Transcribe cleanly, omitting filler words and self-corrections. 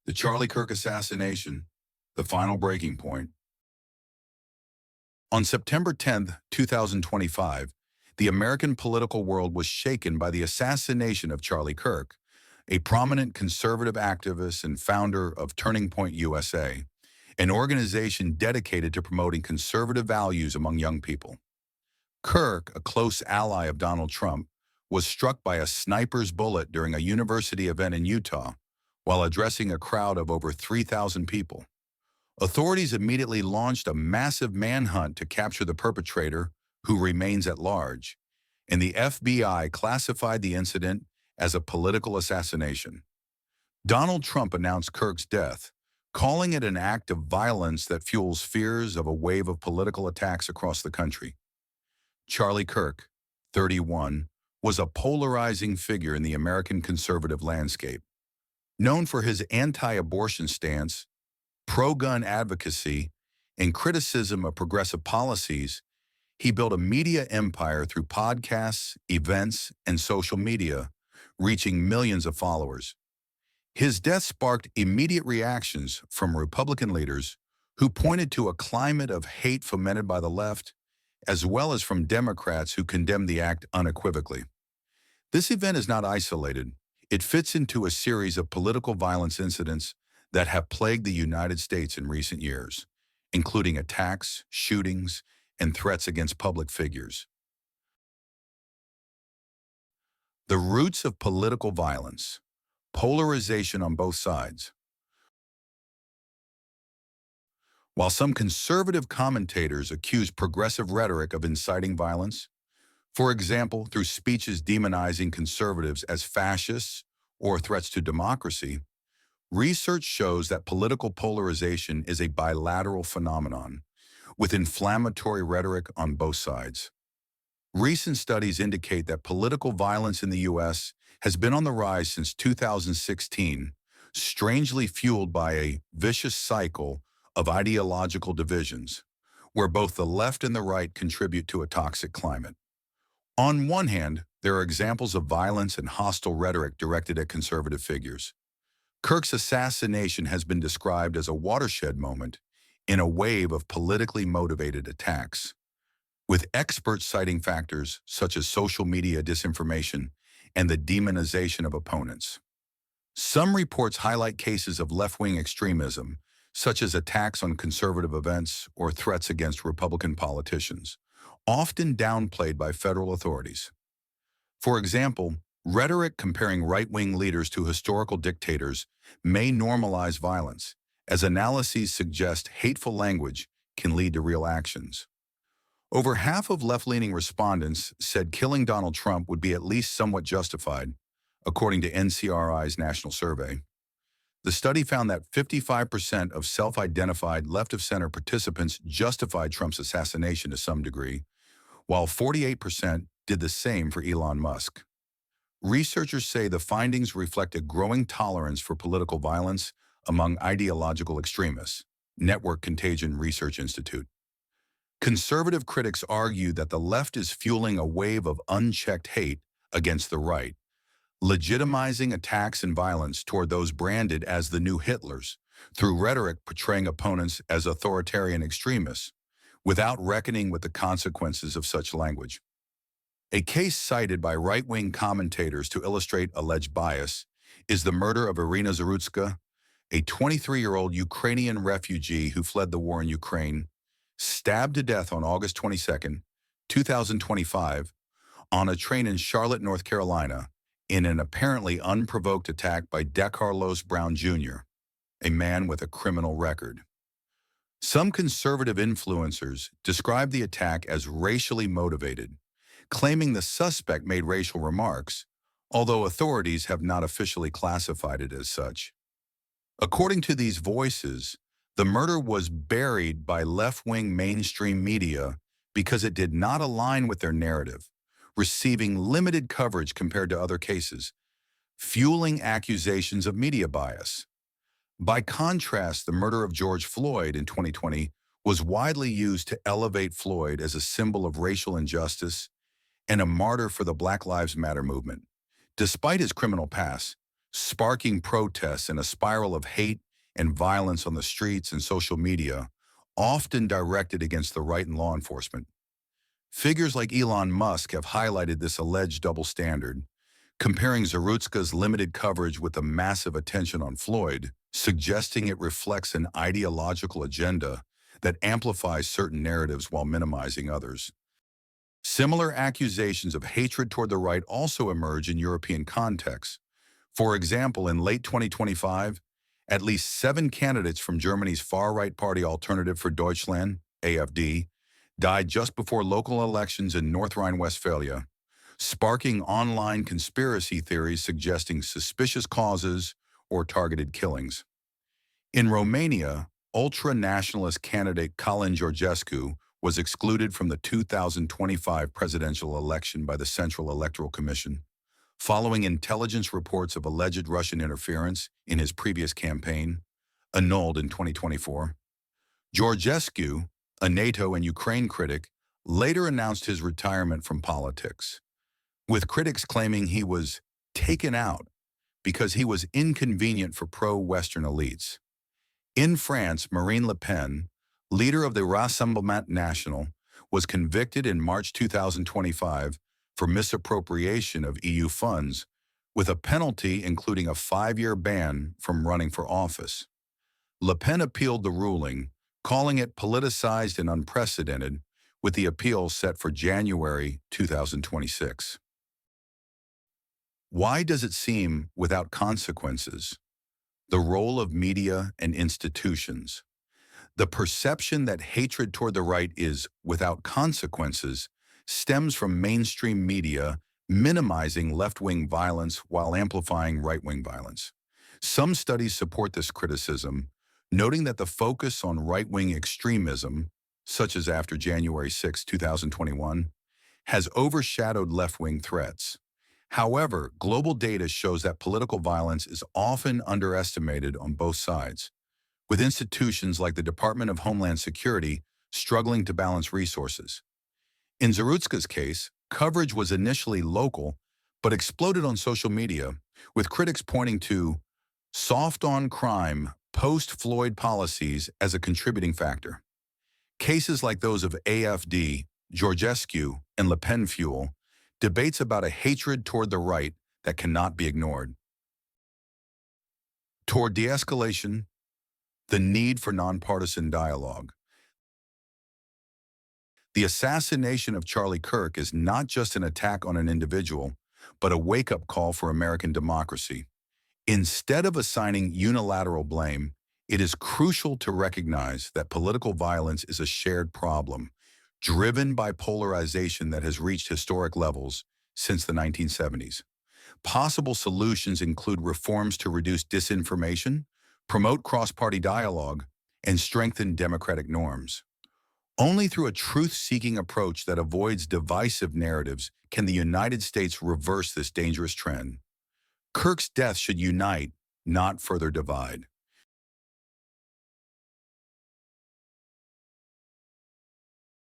The Charlie Kirk assassination, the final breaking point. On September 10th, 2025, the American political world was shaken by the assassination of Charlie Kirk, a prominent conservative activist and founder of Turning Point USA, an organization dedicated to promoting conservative values among young people. Kirk, a close ally of Donald Trump, was struck by a sniper's bullet during a university event in Utah while addressing a crowd of over 3,000 people. Authorities immediately launched a massive manhunt to capture the perpetrator, who remains at large, and the FBI classified the incident as a political assassination. Donald Trump announced Kirk's death, calling it an act of violence that fuels fears of a wave of political attacks across the country. Charlie Kirk, 31, was a polarizing figure in the American conservative landscape. Known for his anti-abortion stance, pro-gun advocacy, and criticism of progressive policies, he built a media empire through podcasts, events, and social media, reaching millions of followers. His death sparked immediate reactions from Republican leaders who pointed to a climate of hate fomented by the left, as well as from Democrats who condemned the act unequivocally. This event is not isolated. It fits into a series of political violence incidents that have plagued the United States in recent years, including attacks, shootings, and threats against public figures. The roots of political violence: polarization on both sides. While some conservative commentators accuse progressive rhetoric of inciting violence, for example, through speeches demonizing conservatives as fascists or threats to democracy, research shows that political polarization is a bilateral phenomenon, with inflammatory rhetoric on both sides. Recent studies indicate that political violence in the U.S. has been on the rise since 2016, strangely fueled by a vicious cycle of ideological divisions, where both the left and the right contribute to a toxic climate. On one hand, there are examples of violence and hostile rhetoric directed at conservative figures. Kirk's assassination has been described as a watershed moment in a wave of politically motivated attacks, with experts citing factors such as social media disinformation and the demonization of opponents. Some reports highlight cases of left-wing extremism, such as attacks on conservative events or threats against Republican politicians, often downplayed by federal authorities. For example, rhetoric comparing right-wing leaders to historical dictators may normalize violence, as analyses suggest hateful language can lead to real actions. Over half of left-leaning respondents said killing Donald Trump would be at least somewhat justified, according to NCRI's national survey. The study found that 55% of self-identified left-of-center participants justified Trump's assassination to some degree, while 48% did the same for Elon Musk. Researchers say the findings reflect a growing tolerance for political violence among ideological extremists, Network Contagion Research Institute. Conservative critics argue that the left is fueling a wave of unchecked hate against the right, legitimizing attacks and violence toward those branded as the new Hitlers, through rhetoric portraying opponents as authoritarian extremists, without reckoning with the consequences of such language. A case cited by right-wing commentators to illustrate alleged bias is the murder of Irina Zarutska, a 23-year-old Ukrainian refugee who fled the war in Ukraine, stabbed to death on August 22, 2025, on a train in Charlotte, North Carolina, in an apparently unprovoked attack by DeCarlos Brown Jr., a man with a criminal record. Some conservative influencers describe the attack as racially motivated, claiming the suspect made racial remarks, although authorities have not officially classified it as such. According to these voices, the murder was buried by left-wing mainstream media because it did not align with their narrative, receiving limited coverage compared to other cases, fueling accusations of media bias. By contrast, the murder of George Floyd in 2020 was widely used to elevate Floyd as a symbol of racial injustice and a martyr for the Black Lives Matter movement. Despite his criminal past, sparking protests and a spiral of hate and violence on the streets and social media, often directed against the right and law enforcement. Figures like Elon Musk have highlighted this alleged double standard, comparing Zarutska's limited coverage with the massive attention on Floyd, suggesting it reflects an ideological agenda that amplifies certain narratives while minimizing others. Similar accusations of hatred toward the right also emerge in European contexts. For example, in late 2025, at least 7 candidates from Germany's far-right party Alternative for Deutschland, AfD, died just before local elections in North Rhine-Westphalia, sparking online conspiracy theories suggesting suspicious causes or targeted killings. In Romania, ultra-nationalist candidate Călin Georgescu was excluded from the 2025 presidential election by the Central Electoral Commission, following intelligence reports of alleged Russian interference in his previous campaign, annulled in 2024. Georgescu, a NATO and Ukraine critic, later announced his retirement from politics, with critics claiming he was taken out because he was inconvenient for pro-Western elites. In France, Marine Le Pen, leader of the Rassemblement National, was convicted in March 2025 for misappropriation of EU funds, with a penalty including a 5-year ban from running for office. Le Pen appealed the ruling, calling it politicized and unprecedented, with the appeal set for January 2026. Why does it seem without consequences? The role of media and institutions. The perception that hatred toward the right is without consequences stems from mainstream media minimizing left-wing violence while amplifying right-wing violence. Some studies support this criticism, noting that the focus on right-wing extremism, such as after January 6, 2021, has overshadowed left-wing threats. However, global data shows that political violence is often underestimated on both sides, with institutions like the Department of Homeland Security struggling to balance resources. In Zarutska's case, coverage was initially local, but exploded on social media, with critics pointing to soft-on-crime, post-Floyd policies as a contributing factor. Cases like those of AfD, Georgescu, and Le Pen fuel debates about a hatred toward the right that cannot be ignored. Toward de-escalation, the need for nonpartisan dialogue. The assassination of Charlie Kirk is not just an attack on an individual, but a wake-up call for American democracy. Instead of assigning unilateral blame, it is crucial to recognize that political violence is a shared problem, driven by polarization that has reached historic levels since the 1970s. Possible solutions include reforms to reduce disinformation, promote cross-party dialogue, and strengthen democratic norms. Only through a truth-seeking approach that avoids divisive narratives can the United States reverse this dangerous trend. Kirk's death should unite, not further divide.